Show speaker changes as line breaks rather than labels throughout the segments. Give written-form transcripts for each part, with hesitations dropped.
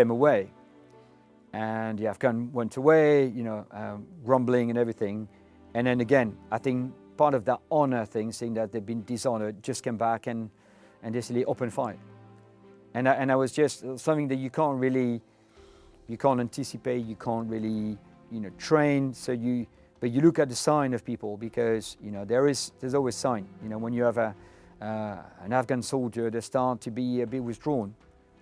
them away. And the Afghan went away, grumbling and everything. And then again, I think part of that honor thing, seeing that they've been dishonored, just came back and basically opened fire. And I was just something that you can't anticipate, you can't really, train. But you look at the sign of people, because there's always sign. When you have an Afghan soldier, they start to be a bit withdrawn,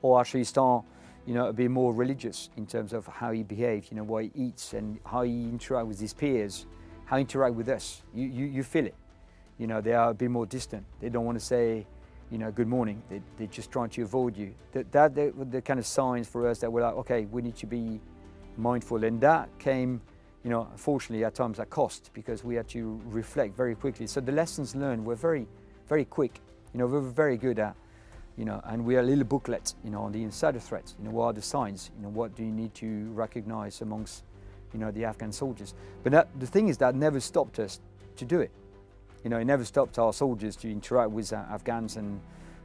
or actually start, a bit more religious in terms of how he behaves, what he eats, and how he interacts with his peers, how he interacts with us. You feel it. They are a bit more distant. They don't want to say, good morning. They're just trying to avoid you. That the kind of signs for us that we're like, okay, we need to be mindful. And that came, unfortunately, at times at cost, because we had to reflect very quickly. So the lessons learned were very, very quick. We were very good at, and we had little booklets, on the inside of threats. What are the signs? What do you need to recognize amongst, the Afghan soldiers? But the thing is, that never stopped us to do it. It never stopped our soldiers to interact with Afghans and,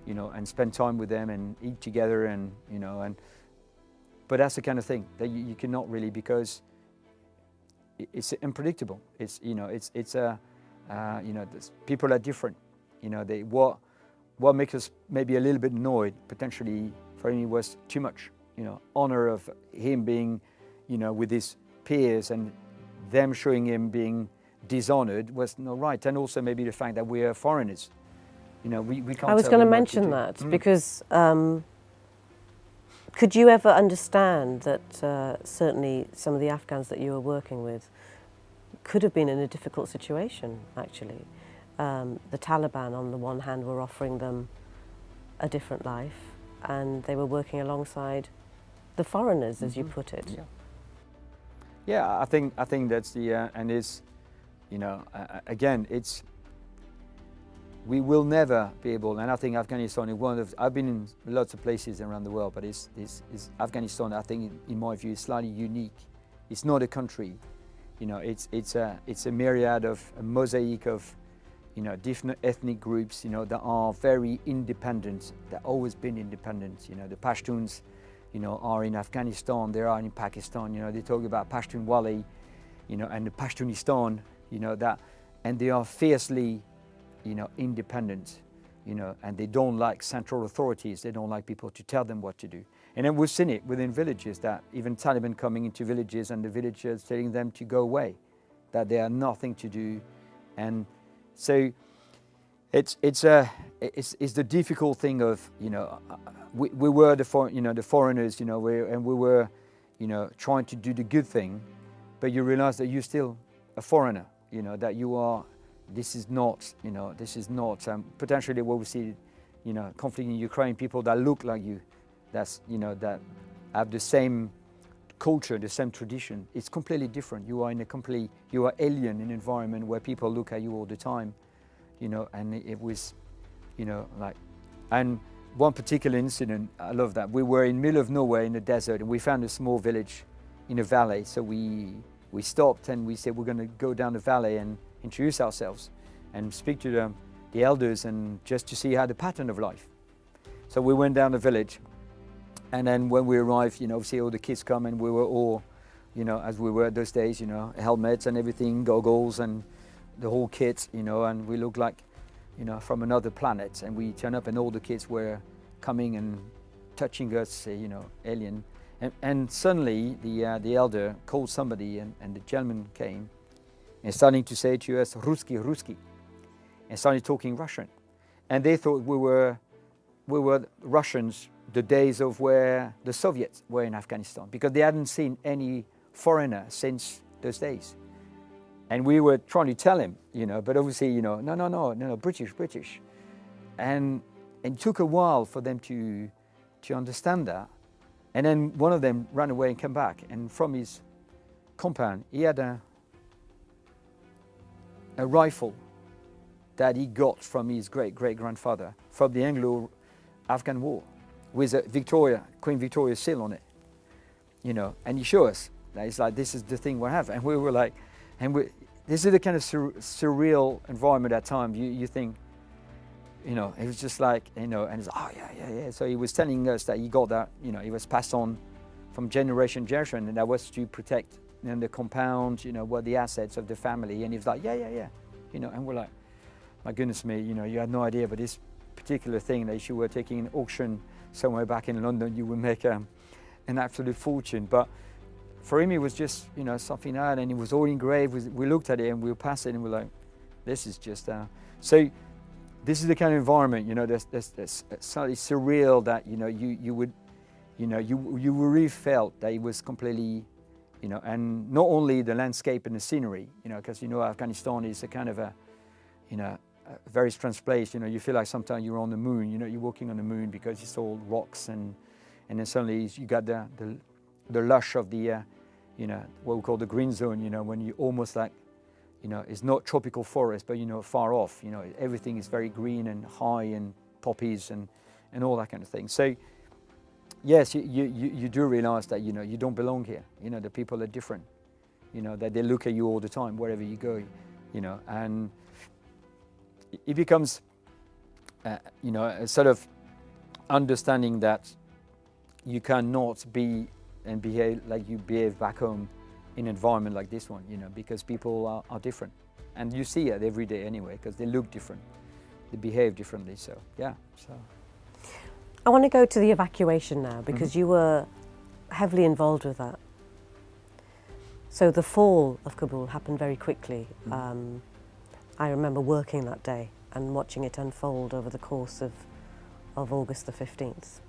and spend time with them and eat together but that's the kind of thing that you cannot really, because it's unpredictable. People are different. What makes us maybe a little bit annoyed, potentially for him, was too much. Honor of him being, with his peers, and them showing him being dishonored was not right. And also maybe the fact that we are foreigners. We can't.
I was going to mention that because could you ever understand that certainly some of the Afghans that you were working with could have been in a difficult situation, actually? The Taliban, on the one hand, were offering them a different life, and they were working alongside the foreigners, as you put it.
Yeah, I think that's the and it's, again, it's, we will never be able, and I think Afghanistan is one of, I've been in lots of places around the world, but it's Afghanistan, I think, in my view, is slightly unique. It's not a country, it's a myriad of, a mosaic of, different ethnic groups, that are very independent, that always been independent. The Pashtuns, are in Afghanistan, they are in Pakistan, they talk about Pashtunwali, and the Pashtunistan, and they are fiercely, independent, and they don't like central authorities. They don't like people to tell them what to do. And then we've seen it within villages, that even Taliban coming into villages and the villagers telling them to go away, that they are nothing to do. And so it's the difficult thing of, we were the foreigners, and we were, trying to do the good thing, but you realize that you're still a foreigner, that you are. This is not, potentially what we see, conflict in Ukraine, people that look like you, that's, that have the same culture, the same tradition. It's completely different. You are alien in an environment where people look at you all the time, and it was, and one particular incident, I love that. We were in the middle of nowhere in the desert, and we found a small village in a valley. So we stopped and we said, we're going to go down the valley and introduce ourselves and speak to the elders, and just to see how the pattern of life. So we went down the village, and then when we arrived, obviously all the kids come, and we were all, as we were those days, helmets and everything, goggles and the whole kit, and we looked like, from another planet. And we turned up, and all the kids were coming and touching us, alien. And suddenly the elder called somebody, and the gentleman came and starting to say to us, "Ruski, Ruski," and started talking Russian. And they thought we were Russians the days of where the Soviets were in Afghanistan, because they hadn't seen any foreigner since those days. And we were trying to tell him, but obviously, no, British. And it took a while for them to understand that. And then one of them ran away and came back, and from his compound, he had a rifle that he got from his great-great-grandfather from the Anglo-Afghan War, with a Queen Victoria seal on it, and he showed us. It's like, this is the thing we have. And we were like, this is the kind of surreal environment at times. You think, it was just like, and it's, oh yeah. So he was telling us that he got that, it was passed on from generation to generation, and that was to protect, you know, the compound, you know, what the assets of the family. And he was like, yeah, you know, and we're like, my goodness me, you know, you had no idea, but this particular thing that if you were taking an auction somewhere back in London, you would make an absolute fortune. But for him, it was just, you know, something like that, and it was all engraved. We looked at it and we were past it, and we're like, this is just so. This is the kind of environment, you know, that's slightly surreal that, you know, you would, you know, you really felt that it was completely, you know, and not only the landscape and the scenery, you know, because, you know, Afghanistan is a kind of a, you know, a very strange place. You know, you feel like sometimes you're on the moon, you know, you're walking on the moon because it's all rocks, and then suddenly you got the lush of the, you know, what we call the green zone, you know, when you almost like, you know, it's not tropical forest, but, you know, far off, you know, everything is very green and high and poppies and all that kind of thing. So yes, you do realize that, you know, you don't belong here. You know, the people are different, you know, that they look at you all the time, wherever you go, you know, and it becomes, you know, a sort of understanding that you cannot be and behave like you behave back home in an environment like this one, you know, because people are different. And you see it every day anyway, because they look different, they behave differently, so yeah. So
I want to go to the evacuation now, because you were heavily involved with that. So the fall of Kabul happened very quickly. I remember working that day and watching it unfold over the course of August the 15th.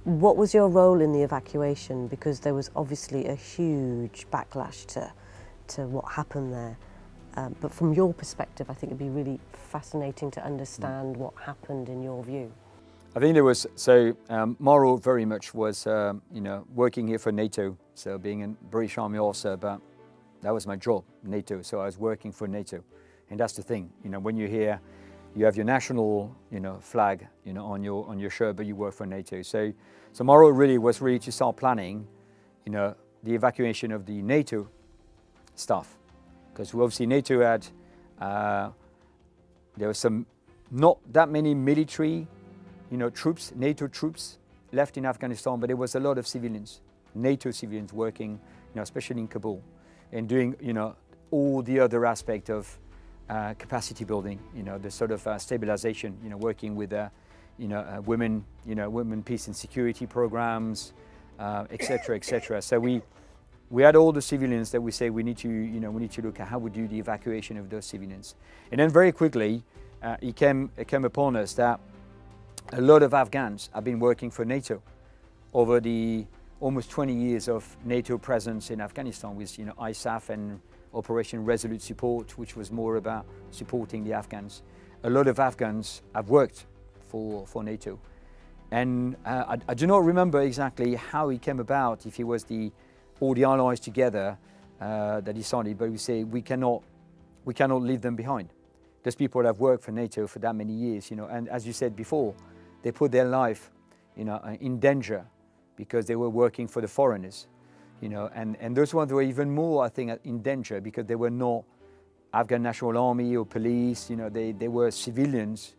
What was your role in the evacuation? Because there was obviously a huge backlash to what happened there. But from your perspective, I think it'd be really fascinating to understand what happened in your view.
I think there was, so Morrow very much was, you know, working here for NATO, so being a British Army officer, but that was my job, NATO, so I was working for NATO. And that's the thing, you know, when you're here, you have your national, you know, flag, you know, on your shirt, but you work for NATO. So Morrow really was to start planning, you know, the evacuation of the NATO stuff, because obviously NATO had, there was some, not that many military, you know, troops, NATO troops left in Afghanistan, but there was a lot of civilians, NATO civilians working, you know, especially in Kabul, and doing, you know, all the other aspect of capacity building, you know, the sort of stabilization, you know, working with, you know, women peace and security programs, etc., etc. So we had all the civilians that we say we need to, you know, we need to look at how we do the evacuation of those civilians. And then very quickly, it came upon us that a lot of Afghans have been working for NATO over the almost 20 years of NATO presence in Afghanistan with, you know, ISAF and Operation Resolute Support, which was more about supporting the Afghans. A lot of Afghans have worked for NATO. And I do not remember exactly how it came about, if it was all the allies together that decided, but we say we cannot leave them behind. Those people have worked for NATO for that many years, you know, and as you said before, they put their life, you know, in danger because they were working for the foreigners, you know, and those ones were even more, I think, in danger because they were not Afghan National Army or police, you know, they were civilians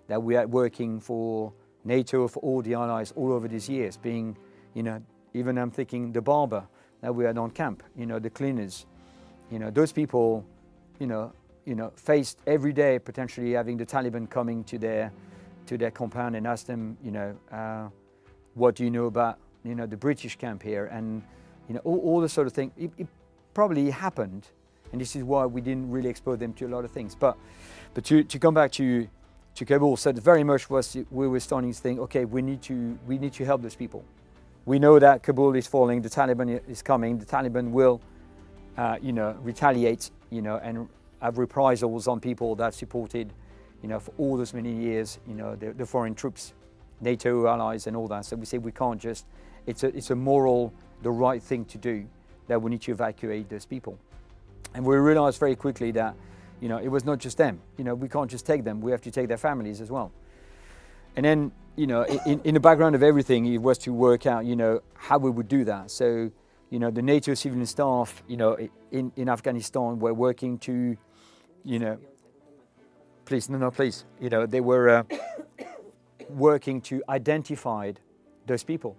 that we are working for NATO, for all the allies all over these years, being, you know, even I'm thinking the barber that we had on camp, you know, the cleaners, you know, those people, you know, faced every day potentially having the Taliban coming to their compound and ask them, you know, what do you know about, you know, the British camp here, and, you know, all the sort of thing. It probably happened, and this is why we didn't really expose them to a lot of things. But to come back to Kabul, so very much was we were starting to think, okay, we need to help those people. We know that Kabul is falling, the Taliban is coming, the Taliban will, you know, retaliate, you know, and have reprisals on people that supported, you know, for all those many years, you know, the foreign troops, NATO allies and all that. So we say we can't just, it's a moral, the right thing to do, that we need to evacuate those people. And we realized very quickly that, you know, it was not just them, you know, we can't just take them, we have to take their families as well. And then, you know, in the background of everything, it was to work out, you know, how we would do that. So, you know, the NATO civilian staff, you know, in Afghanistan were working to, you know, please, you know, they were working to identify those people.